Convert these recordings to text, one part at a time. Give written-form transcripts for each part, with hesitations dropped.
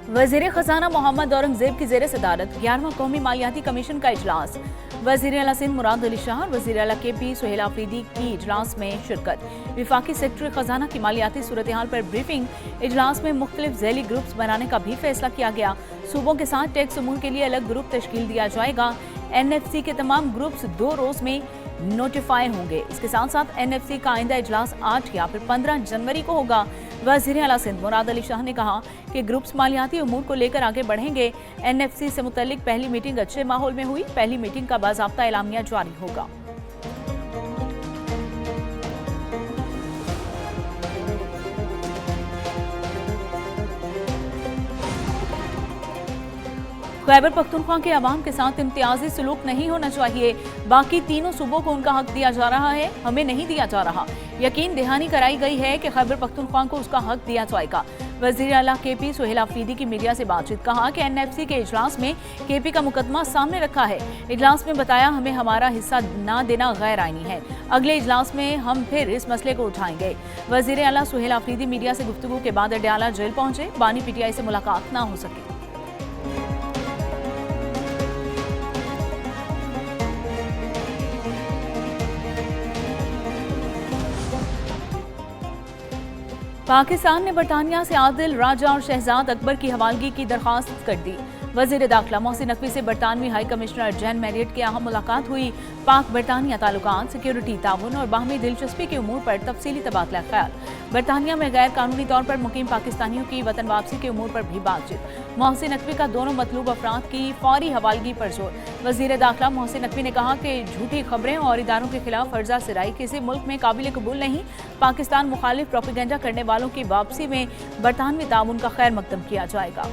वजीर खजाना मोहम्मद औरंगजेब की जेर सदारत 11वां कौमी मालियाती कमीशन का इजलास। वजीर आला सिंध मुराद अली शाह और वजीर आला KP सुहेल आफरीदी की इजलास में शिरकत। विफाकी सेक्रेटरी खजाना की मालियाती सूरत हाल पर ब्रीफिंग। इजलास में मुख्तलिफ झैली ग्रुप्स बनाने का भी फैसला किया गया। सूबों के साथ टैक्स अमूर के लिए अलग ग्रुप तश्कील दिया जाएगा। NFC के तमाम ग्रुप्स 2 रोज में नोटिफाई होंगे। इसके साथ साथ NFC का आइंदा इजलास 8 या फिर 15 जनवरी को होगा। वज़ीर आला सिंध मुराद अली शाह ने कहा कि ग्रुप्स मालियाती उमूर को लेकर आगे बढ़ेंगे। NFC से मुतल्लिक पहली मीटिंग अच्छे माहौल में हुई। पहली मीटिंग का बाज़ाब्ता एलामिया जारी होगा। खैबर पख्तूनख्वा के अवाम के साथ इम्तियाजी सलूक नहीं होना चाहिए। बाकी तीनों सूबों को उनका हक दिया जा रहा है, हमें नहीं दिया जा रहा। यकीन दहानी कराई गई है कि खैबर पख्तूनख्वा को उसका हक दिया जाएगा। वज़ीर आला KP सुहेल आफरीदी की मीडिया से बातचीत। कहा कि NFC के इजलास में KP का मुकदमा सामने रखा है। इजलास में बताया हमें हमारा हिस्सा ना देना गैर आईनी है। अगले इजलास में हम फिर इस मसले को उठाएंगे। वज़ीर आला सुहेल आफरीदी मीडिया से गुफ्तगू के बाद अडयाला जेल पहुंचे। बानी PTI से मुलाकात ना हो सकी। पाकिस्तान ने बरतानिया से आदिल राजा और शहजाद अकबर की हवालगी की दरख्वास्त कर दी। वजीर दाखिला मोहसिन नकवी से बरतानवी हाई कमिश्नर जैन मैरियट की अहम मुलाकात हुई। पाक बरतानिया ताल्लुकात, सिक्योरिटी ताउन और बाहमी दिलचस्पी के उमूर पर तफसीली तबादला ख्याल। बरतानिया में गैर कानूनी तौर पर मुकीम पाकिस्तानियों की वतन वापसी के उमूर पर भी बातचीत। मोहसिन नकवी का दोनों मतलूब अफराद की फौरी हवालगी पर जोर। वजीर दाखिला मोहसिन नकवी ने कहा कि झूठी खबरें और इदारों के खिलाफ फर्जा सिराई किसी मुल्क में काबिल कबूल नहीं। पाकिस्तान मुखालिफ प्रोपेगेंडा करने वालों की वापसी में बरतानवी ताउन का खैर मकदम किया जाएगा।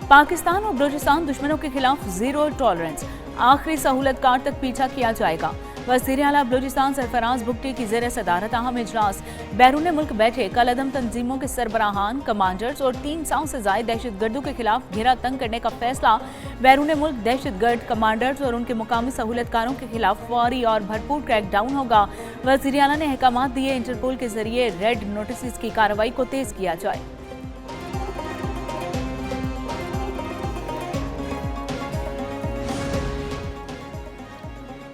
पाकिस्तान और बलूचिस्तान दुश्मनों के खिलाफ जीरो टॉलरेंस, आखिरी सहूलतकार तक पीछा किया जाएगा। वज़ीर आला बलूचिस्तान सरफराज भुगटी की ज़ेर सदारत अहम इजलास। बैरून मुल्क बैठे कलअदम तंजीमों के सरबराहान, कमांडर्स और 300 से ज़ायद दहशतगर्दों के खिलाफ घेरा तंग करने का फैसला। बैरून मुल्क दहशतगर्द, कमांडर्स और उनके मुकामी सहूलतकारों के खिलाफ फौरी और भरपूर क्रैकडाउन होगा। वज़ीर आला ने अहकामात दिए, इंटरपोल के जरिए रेड नोटिस की कार्रवाई को तेज किया जाए।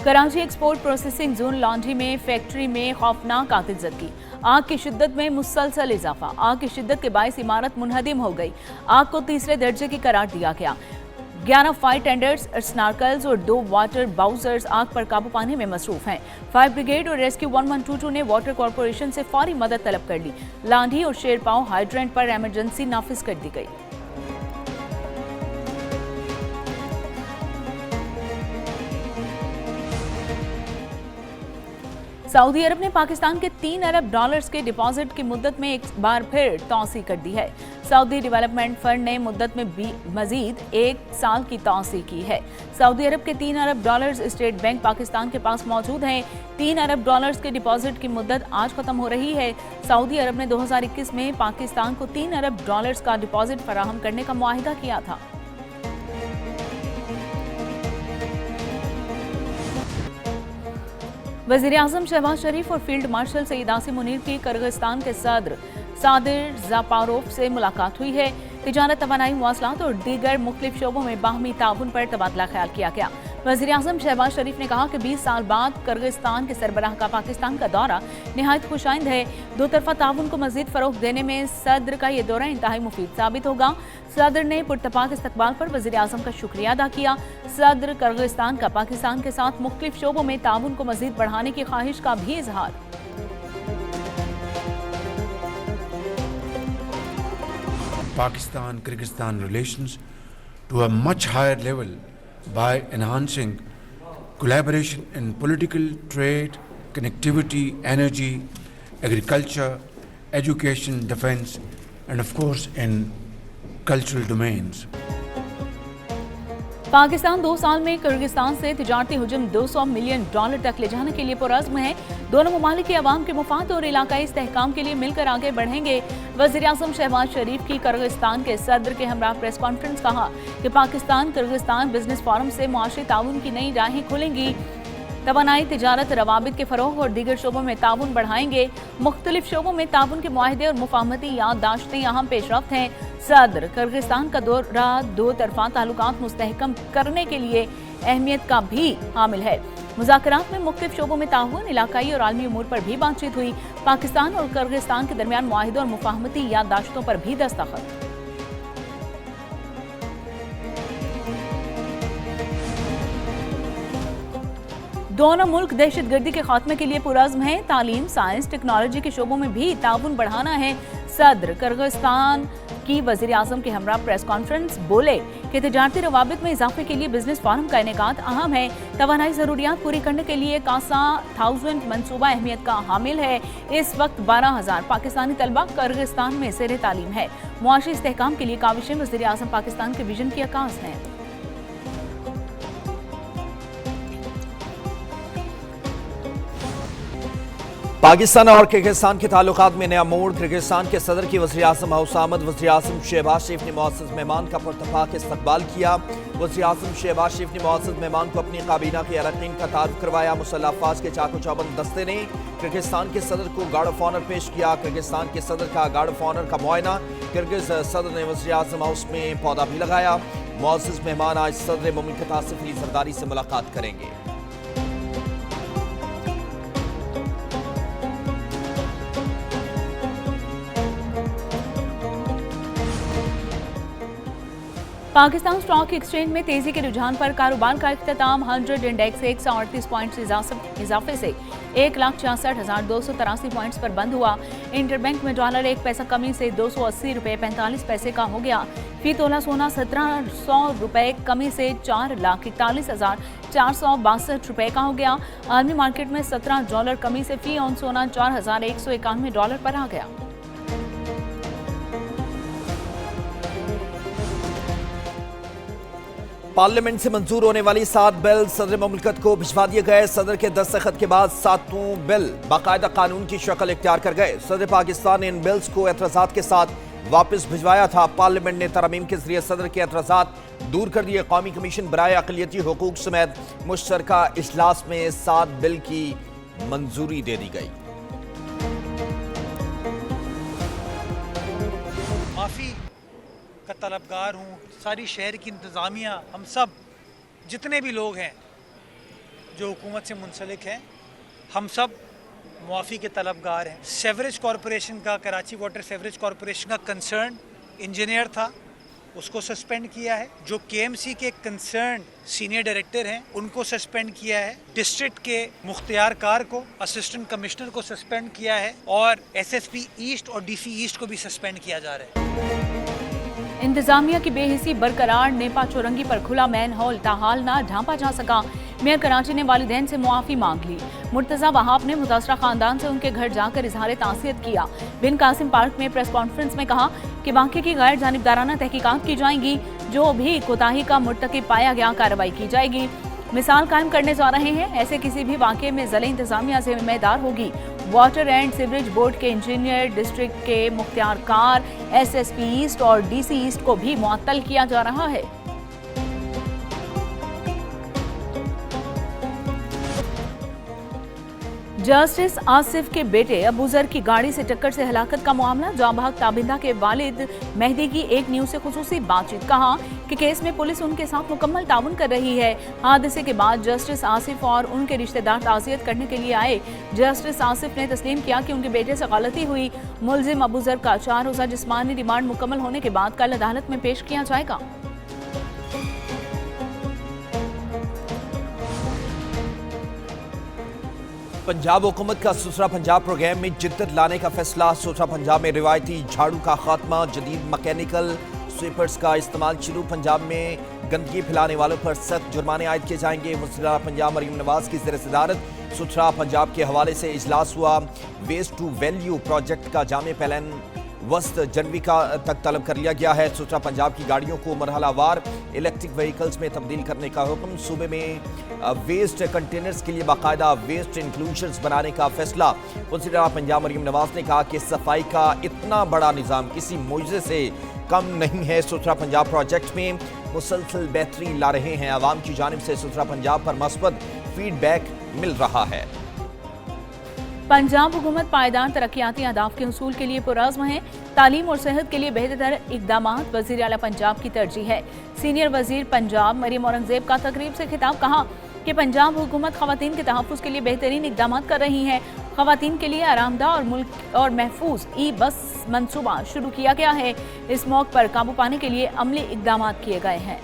Karachi export processing zone laundry में फैक्ट्री में खौफनाक आतिशज़दगी। आग की शिद्दत में मुसलसल इजाफा। आग की शिद्दत के बायस इमारत मुनहदिम हो गई। आग को तीसरे दर्जे की करार दिया गया। 11 फायर टेंडर्स, स्नार्कल्स और 2 वाटर बाउजर्स आग पर काबू पाने में मसरूफ हैं। फायर ब्रिगेड और रेस्क्यू 1122 ने वाटर कॉरपोरेशन से फौरी मदद तलब कर ली। लांढी और शेरपांव हाइड्रेंट पर इमरजेंसी नाफिज कर दी गई। सऊदी अरब ने पाकिस्तान के 3 अरब डॉलर्स के डिपॉजिट की मुद्दत में एक बार फिर तौसी कर दी है। सऊदी डेवलपमेंट फंड ने मुद्दत में मजीद 1 साल की तौसी की है। सऊदी अरब के 3 अरब डॉलर्स स्टेट बैंक पाकिस्तान के पास मौजूद हैं। 3 अरब डॉलर्स के डिपॉजिट की मुद्दत आज खत्म हो रही है। सऊदी अरब ने 2021 में पाकिस्तान को 3 अरब डॉलर्स का डिपॉजिट फराहम करने का मुआहिदा किया था। वज़ीर आज़म शहबाज शरीफ और फील्ड मार्शल सईद आसिम मुनीर की किर्गिस्तान के सदर सादिर जापारोव से मुलाकात हुई है। तिजारत, तवानाई, मवासलात और दीगर मुख्तलिफ शोबों में बाहमी ताउन पर तबादला ख्याल किया गया। वज़ीर आज़म शहबाज शरीफ ने कहा कि 20 साल बाद किर्गिस्तान के सरबराह का पाकिस्तान का दौरा निहायत खुशाइंद है। दो तरफा ताउन को मजीद फ़रोग़ देने में सदर का ये दौरा इंतहाई मुफीद साबित होगा। सदर ने पुरतपाक इस्तकबाल पर वज़ीर आज़म का शुक्रिया अदा किया। सदर किर्गिस्तान का पाकिस्तान के साथ मुख्तलिफ शोबों में ताउन को मजीद बढ़ाने की ख्वाहिश का भी इजहार। Pakistan-Kyrgyzstan relations to a much higher level by enhancing collaboration in political, trade, connectivity, energy, agriculture, education, defense, and of course in cultural domains. Pakistan 2 साल में किर्गिस्तान से तिजारती हुजूम $200 मिलियन तक ले जाने के लिए पुरअज़्म है। दोनों ममालिक के अवाम के मुफाद और इलाकाई इस्तेहकाम के लिए मिलकर आगे बढ़ेंगे। वज़ीर आज़म शहबाज शरीफ की किर्गिस्तान के सदर के हमरा प्रेस कॉन्फ्रेंस कहा कि पाकिस्तान किर्गिस्तान बिजनेस फोरम से मुआशी ताउन की नई राहें खुलेंगी। तवानाई, तिजारत, रवाबित के फरोग और दीगर शोबों में ताउन बढ़ाएंगे। मुख्तलिफ शोबों में ताउन के मुआहदे और मुफाहमती याददाश्तें अहम पेशरफ्त हैं। सदर किर्गिस्तान का दौरा दो तरफा ताल्लुकात मुस्तहकम करने के लिए अहमियत का भी हामिल है। मुज़ाकरात में मुख्तलिफ शोबों में ताउन, इलाकाई और आलमी उमूर पर भी बातचीत हुई। पाकिस्तान और किर्गिस्तान के दरमियान मुआहदों और मुफाहमती याददाश्तों पर भी दस्तखत। दोनों मुल्क दहशतगर्दी के खात्मे के लिए पुरअज़्म हैं। तालीम, साइंस, टेक्नोलॉजी के शोबों में भी ताउन बढ़ाना है। सदर किर्गिस्तान की वज़ीर आज़म के हमरा प्रेस कॉन्फ्रेंस बोले कि तिजारती रवाबित में इजाफे के लिए बिजनेस फोरम का इनेकाद अहम है। तवानाई ज़रूरियात पूरी करने के लिए कासा 1000 मनसूबा अहमियत का हामिल है। इस वक्त 12,000 पाकिस्तानी तलबा किर्गिस्तान में ज़ेर तालीम है। मुआशी इस्तेहकाम के लिए काविशें वज़ीर आज़म पाकिस्तान के विजन की अक्कास हैं। पाकिस्तान और किर्गिस्तान के ताल्लुकात में नया मोड़। किर्गिस्तान के सदर की वज़ीर आज़म हौस आमद। वज़ीर आज़म शहबाज शरीफ ने मुअज़्ज़ज़ मेहमान का पुरतफाक इस्तकबाल किया। वज़ीर आज़म शहबाज शरीफ ने मुअज़्ज़ज़ मेहमान को अपनी काबीना के अरकान का तारुफ करवाया। मुसल्लह अफ़वाज के चाको चौबंद दस्ते ने किर्गिस्तान के सदर को गार्ड ऑफ ऑनर पेश किया। किर्गिस्तान के सदर का गार्ड ऑफ ऑनर का मुआयना। किर्गिज़ सदर ने वज़ीर आज़म हाउस में पौधा भी लगाया। मुअज़्ज़ज़ मेहमान आज सदर मुमलिकत आसिफ अली ज़रदारी से मुलाकात करेंगे। पाकिस्तान स्टॉक एक्सचेंज में तेजी के रुझान पर कारोबार का इख्तिताम। 100 इंडेक्स 138 पॉइंट्स इजाफे से 1,66,283 पॉइंट्स पर बंद हुआ। इंटरबैंक में डॉलर 1 पैसा कमी से 280 रुपये 45 पैसे का हो गया। फी तोला सोना 1700 रुपये कमी से 4,41,462 रुपये का हो गया। आलमी मार्केट में $17 कमी से फी ऑन सोना 4,191 डॉलर पर आ गया। पार्लियामेंट से मंजूर होने वाली 7 बिल सदर मुमलिकत को भिजवा दिए गए। सदर के दस्तखत के बाद 7 बिल बाकायदा कानून की शक्ल इख्तियार कर गए। सदर पाकिस्तान ने इन बिल्स को एतराज़ात के साथ वापस भिजवाया था। पार्लियामेंट ने तरमीम के जरिए सदर के एतराज़ात दूर कर दिए। कौमी कमीशन बराए अक़लियती हुकूक समेत मुश्तरका इजलास में 7 बिल की मंजूरी दे दी गई। माफ़ी का तलबगार हूँ। सारी शहर की इंतज़ामिया, हम सब जितने भी लोग हैं जो हुकूमत से मुंसलिक हैं, हम सब मुआफ़ी के तलबगार हैं। सेवरेज कॉरपोरेशन का, कराची वाटर सेवरेज कॉरपोरेशन का कंसर्न इंजीनियर था, उसको सस्पेंड किया है। जो KMC के कंसर्न सीनियर डायरेक्टर हैं उनको सस्पेंड किया है। डिस्ट्रिक्ट के मुख्तियार कार को, असिस्टेंट कमिश्नर को सस्पेंड किया है और SSP ईस्ट और DC ईस्ट को भी सस्पेंड किया जा रहा है। इंतजामिया की बेहिसी बरकरार। नेपा चौरंगी पर खुला मैन होल, ताहाल ना ढांपा जा सका। मेयर कराची ने वालिदैन से मुआफ़ी मांग ली। मुर्तज़ा वहाब ने मुतासरा खानदान से उनके घर जाकर इजहार तासियत किया। बिन कासिम पार्क में प्रेस कॉन्फ्रेंस में कहा कि वाक़े की गैर जानिबदाराना तहकीकात की जाएंगी। जो भी कोताही का मुर्तकिब पाया गया कार्रवाई की जाएगी। मिसाल कायम करने जा रहे हैं। ऐसे किसी भी वाक़े में ज़िले इंतजामिया जिम्मेदार होगी। वाटर एंड सीवरेज बोर्ड के इंजीनियर, डिस्ट्रिक्ट के मुख्तियार कार, SSP ईस्ट और DC ईस्ट को भी मुअत्तल किया जा रहा है। जस्टिस आसिफ के बेटे अबूजर की गाड़ी से टक्कर से हलाकत का मामला। जांबाग ताबिंदा के वालिद मेहदी की एक न्यूज़ से खुसूसी बातचीत। कहा कि केस में पुलिस उनके साथ मुकम्मल ताउन कर रही है। हादसे के बाद जस्टिस आसिफ और उनके रिश्तेदार ताज़ियत करने के लिए आए। जस्टिस आसिफ ने तस्लीम किया कि उनके बेटे से गलती हुई। मुलजिम अबूजर का 4 रोज़ा जिस्मानी रिमांड मुकम्मल होने के बाद कल अदालत में पेश किया जाएगा। पंजाब हुकूमत का सुथरा पंजाब प्रोग्राम में जिद्दत लाने का फैसला। सुथरा पंजाब में रिवायती झाड़ू का खात्मा, जदीद मैकेनिकल स्वीपर्स का इस्तेमाल शुरू। पंजाब में गंदगी फैलाने वालों पर सख्त जुर्माने आयद किए जाएंगे। वज़ीर पंजाब मरीम नवाज की ज़ेर सदारत सुथरा पंजाब के हवाले से इजलास हुआ। वेस्ट टू वैल्यू प्रोजेक्ट का जामे प्लान वस्त जनवरी तक तलब कर लिया गया है। सुथरा पंजाब की गाड़ियों को मरहलावार इलेक्ट्रिक व्हीकल्स में तब्दील करने का हुक्म। सूबे में वेस्ट कंटेनर्स के लिए बाकायदा वेस्ट इंक्लूजन्स बनाने का फैसला। वज़ीर पंजाब मरीम नवाज ने कहा कि सफाई का इतना बड़ा निज़ाम किसी मुआवजे से कम नहीं है। सुथरा पंजाब प्रोजेक्ट में मुसलसल बेहतरी ला रहे हैं। आवाम की जानिब से सुथरा पंजाब पर मस्बत फीडबैक मिल रहा है। पंजाब हुकूमत पायदार तरक्याती अहदाफ के हसूल के लिए पुरअज़्म है। तालीम और सेहत के लिए बेहतर इकदाम वज़ीर आला पंजाब की तरजीह है। सीनियर वज़ीर पंजाब मरियम औरंगज़ेब का तकरीब से खिताब, कहा कि पंजाब हुकूमत ख़वातीन के तहफ़्फ़ुज़ के लिए बेहतरीन इकदाम कर रही है। ख़वातीन के लिए आरामदा और मुल्क और महफूज ई बस मनसूबा शुरू किया गया है। इस मौके पर काबू पाने के लिए अमली इकदाम किए गए हैं।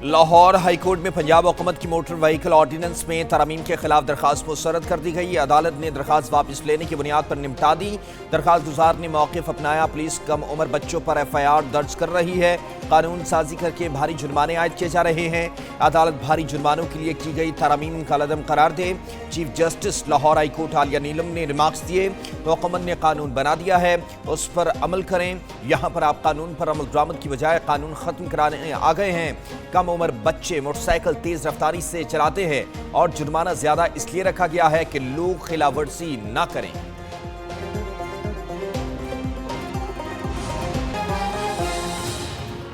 लाहौर हाईकोर्ट में पंजाब हुकूमत की मोटर व्हीकल ऑर्डिनेंस में तरमीम के खिलाफ दरखास्त मुस्तरद कर दी गई। अदालत ने दरखास्त वापस लेने की बुनियाद पर निपटा दी। दरखास्त गुजार ने मौक़िफ़ अपनाया। पुलिस कम उम्र बच्चों पर FIR दर्ज कर रही है। कानून साजी करके भारी जुर्माने आयद किए जा रहे हैं। अदालत भारी जुर्मानों के लिए की गई तरमीम का लदम करार दे। Chief justice Lahore high court Aliya Neelam ने रिमार्क्स दिए, हुकूमत ने कानून बना दिया है, उस पर अमल करें। यहाँ पर आप कानून पर अमल दरामद की बजाय कानून ख़त्म कराने आ गए हैं। कम उम्र बच्चे मोटरसाइकिल तेज रफ्तारी से चलाते हैं और जुर्माना ज्यादा इसलिए रखा गया है कि लोग खिलाफवर्जी ना करें।